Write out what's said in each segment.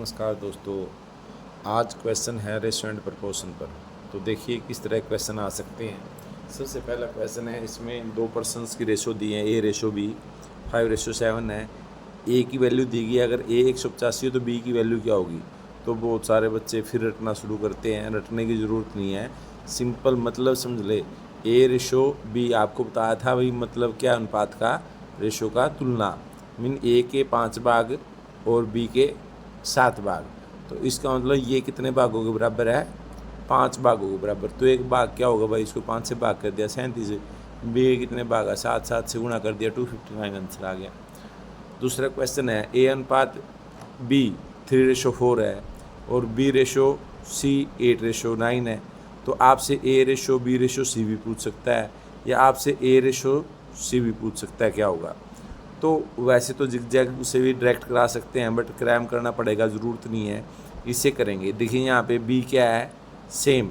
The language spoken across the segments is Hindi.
नमस्कार दोस्तों। आज क्वेश्चन है रेशो एंड प्रपोर्शन पर। तो देखिए किस तरह क्वेश्चन आ सकते हैं। सबसे पहला क्वेश्चन है, इसमें दो पर्सनस की रेशो दी है, ए रेशो बी 5:7 है। ए की वैल्यू दी गई है, अगर ए 185 है तो बी की वैल्यू क्या होगी। तो बहुत सारे बच्चे फिर रटना शुरू करते हैं। रटने की ज़रूरत नहीं है, सिंपल मतलब समझ ले। ए रेशो बी आपको बताया था भाई, मतलब क्या अनुपात का, रेशो का तुलना। मीन ए के 5 भाग और बी के 7 भाग। तो इसका मतलब ये कितने भागों के बराबर है, 5 भागों के बराबर। तो एक भाग क्या होगा भाई, इसको 5 से भाग कर दिया 37 से। बी के कितने भाग है, 7 से गुणा कर दिया 259 आंसर आ गया। दूसरा क्वेश्चन है, ए अनुपात बी 3:4 है और बी रेशो सी 8:9 है। तो आपसे ए रेशो बी रेशो सी भी पूछ सकता है, या आपसे ए रेशो सी भी पूछ सकता है क्या होगा। तो वैसे तो जिगजैग से भी डायरेक्ट करा सकते हैं, बट क्रैम करना पड़ेगा, ज़रूरत नहीं है। इससे करेंगे। देखिए यहाँ पे बी क्या है, सेम।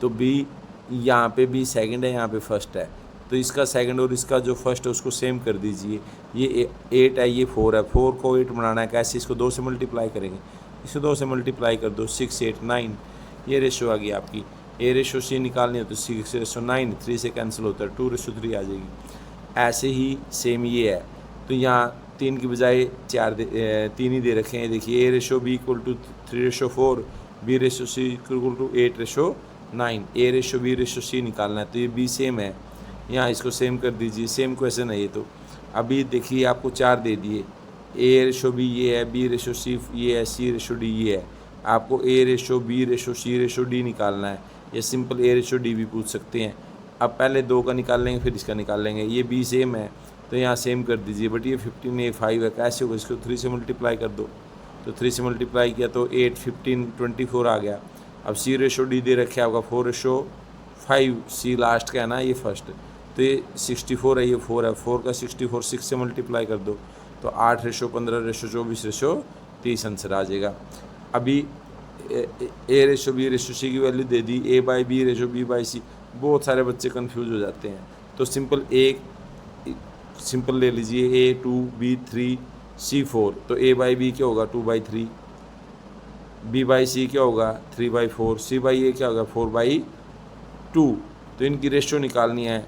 तो बी यहाँ पे बी सेकंड है, यहाँ पे फर्स्ट है। तो इसका सेकंड और इसका जो फर्स्ट है उसको सेम कर दीजिए। ये 8 है, ये 4 है। 4 को 8 बनाना है, कैसे, इसको 2 से मल्टीप्लाई करेंगे। इसको 2 से मल्टीप्लाई कर दो, 6, 8, 9। ये रेशो आ गई आपकी। ए रेशो सी निकालनी है तो 6:9, 3 से कैंसिल होता है, 2:3 आ जाएगी। ऐसे ही सेम ये है। तो यहाँ 3 की बजाय 3 ही दे रखे हैं। देखिए A ratio B equal to 3:4, B ratio C equal to 8:9। A ratio B ratio C निकालना है, तो ये बी सेम है, यहाँ इसको सेम कर दीजिए। सेम क्वेश्चन है ये। तो अभी देखिए आपको 4 दे दिए। ए रेशो बी ये है, बी रेशो सी ये है, सी रेशो डी ये है। आपको ए रेशो बी रेशो सी रेशो डी निकालना है, या सिंपल ए रेशो डी भी पूछ सकते हैं। अब पहले 2 का निकाल लेंगे, फिर इसका निकाल लेंगे। ये बी सेम है तो यहाँ सेम कर दीजिए। बट ये 15 ये 5 है, कैसे होगा, इसको 3 से मल्टीप्लाई कर दो। तो 3 से मल्टीप्लाई किया तो 8, 15, 24 आ गया। अब सी रेशो डी दे रखे आपका 4:5, सी लास्ट का है ना, ये फर्स्ट। तो ये 64 है, ये 4 है। 4 का 64 6 से मल्टीप्लाई कर दो तो 8:15:24:30 आंसर आ जाएगा। अभी A ratio B ratio C की वैल्यू दे दी, A by B ratio B by C. बहुत सारे बच्चे कन्फ्यूज हो जाते हैं। तो सिंपल ले लीजिए, A2 B3 C4। तो A बाई बी क्या होगा, 2/3। B बाई सी क्या होगा, 3/4। C बाई ए क्या होगा, 4/2। तो इनकी रेशो निकालनी है।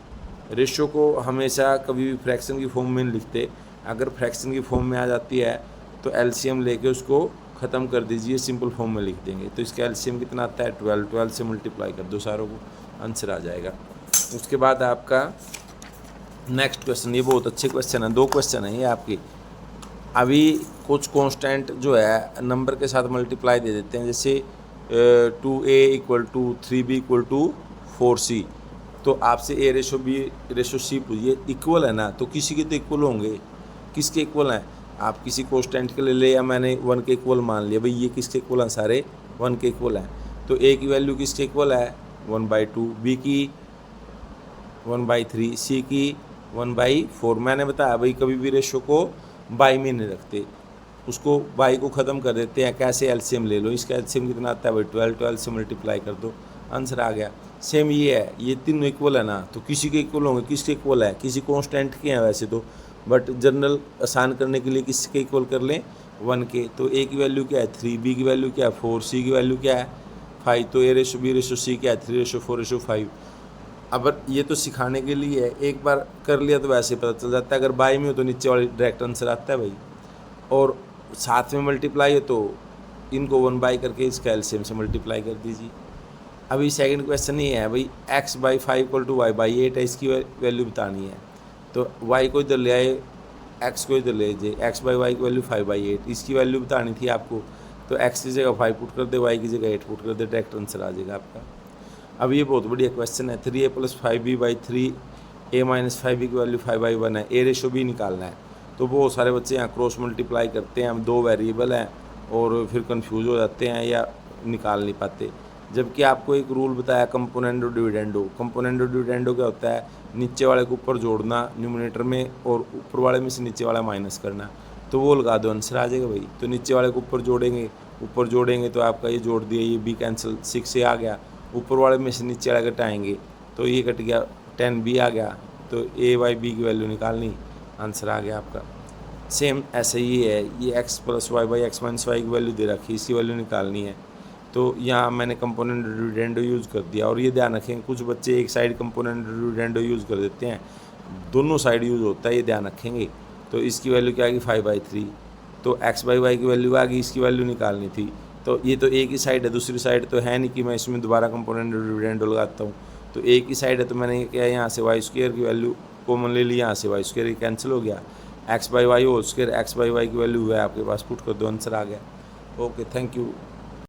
रेशो को हमेशा कभी भी फ्रैक्शन की फॉर्म में नहीं लिखते। अगर फ्रैक्शन की फॉर्म में आ जाती है तो एलसीएम लेके उसको ख़त्म कर दीजिए, सिंपल फॉर्म में लिख देंगे। तो इसका एलसीएम कितना आता है, 12 से मल्टीप्लाई कर दो सारों को, आंसर आ जाएगा। उसके बाद आपका नेक्स्ट क्वेश्चन, ये बहुत अच्छे क्वेश्चन है, 2 क्वेश्चन है ये आपकी। अभी कुछ कांस्टेंट जो है नंबर के साथ मल्टीप्लाई दे देते हैं, जैसे 2a = 3b = 4c। तो आपसे ए रेशो बी रेशो सी पूछिए, इक्वल है ना, तो किसी के तो इक्वल होंगे। किसके इक्वल हैं, आप किसी कांस्टेंट के ले ले, या मैंने 1 के इक्वल मान लिया भाई, ये किसके इक्वल हैं, सारे 1 के इक्वल हैं। तो ए की वैल्यू किसके इक्वल है, 1/2, बी की 1/3, सी की 1/4। मैंने बताया भाई कभी भी रेशो को बाई में नहीं रखते, उसको बाई को ख़त्म कर देते हैं। कैसे, एलसीएम ले लो। इसका एलसीएम कितना आता है भाई, 12 से मल्टीप्लाई कर दो, आंसर आ गया। सेम ये है, ये तीनों इक्वल है ना, तो किसी के इक्वल होंगे। किसके इक्वल है, किसी कांस्टेंट के हैं वैसे तो, बट जनरल आसान करने के लिए किसके इक्वल कर लें, 1 के। तो ए की वैल्यू क्या है, 3, बी की वैल्यू क्या है, 4, सी की वैल्यू क्या है, 5। तो ए रेशो बी रेशो सी क्या है, 3:4:5। अब ये तो सिखाने के लिए है, एक बार कर लिया तो वैसे पता चल जाता है। अगर बाई में हो तो नीचे वाली डायरेक्ट आंसर आता है भाई, और साथ में मल्टीप्लाई है तो इनको 1 करके इसका एलसीएम से मल्टीप्लाई कर दीजिए। अभी सेकंड क्वेश्चन ये है भाई, x/5 = y/8 है, इसकी वैल्यू बतानी है। तो y को इधर ले आए, x को इधर ले जाए, x/y की वैल्यू 5/8, इसकी वैल्यू बतानी थी आपको। तो x की जगह 5 पुट कर दे, y की जगह 8 पुट कर दे, डायरेक्ट आंसर आ जाएगा आपका। अब ये बहुत बढ़िया क्वेश्चन है, 3a + 5b/3, a - 5b की वैल्यू 5/1 है। ए रेशो बी निकालना है। तो बहुत सारे बच्चे यहाँ क्रॉस मल्टीप्लाई करते हैं, हम 2 वेरिएबल हैं और फिर कंफ्यूज हो जाते हैं या निकाल नहीं पाते। जबकि आपको एक रूल बताया, कंपोनेंडो डिविडेंडो। कंपोनेंडो डिविडेंडो क्या होता है, नीचे वाले को ऊपर जोड़ना न्यूमरेटर में, और ऊपर वाले में से नीचे वाला माइनस करना। तो वो लगा दो, आंसर आ जाएगा भाई। तो नीचे वाले को ऊपर जोड़ेंगे तो आपका ये जोड़ दिया, ये बी कैंसिल, 6 से आ गया। ऊपर वाले में से नीचे वाले घटाएंगे तो ये कट गया, 10b आ गया। तो a/b की वैल्यू निकालनी, आंसर आ गया आपका। सेम ऐसे ही है, ये x plus y by x minus y की वैल्यू दे रखी है, इसकी वैल्यू निकालनी है। तो यहाँ मैंने कंपोनेंट डिविडेंडो यूज़ कर दिया। और ये ध्यान रखें, कुछ बच्चे एक साइड कंपोनेंट डिविडेंडो यूज़ कर देते हैं, दोनों साइड यूज़ होता है, ये ध्यान रखेंगे। तो इसकी वैल्यू क्या आएगी 5/3। तो एक्स बाई वाई की वैल्यू आ गई, इसकी वैल्यू निकालनी थी। तो ये तो एक ही साइड है, दूसरी साइड तो है नहीं कि मैं इसमें दोबारा कंपोनेंट डिविडेंडो लगाता हूँ। तो एक ही साइड है, तो मैंने क्या यहाँ से वाई स्क्वायर की वैल्यू कॉमन ले ली, यहाँ से वाई स्क्वायर कैंसिल हो गया। X by y whole square, x by y की वैल्यू है आपके पास, पुट कर दो, आंसर आ गया। Okay, thank you.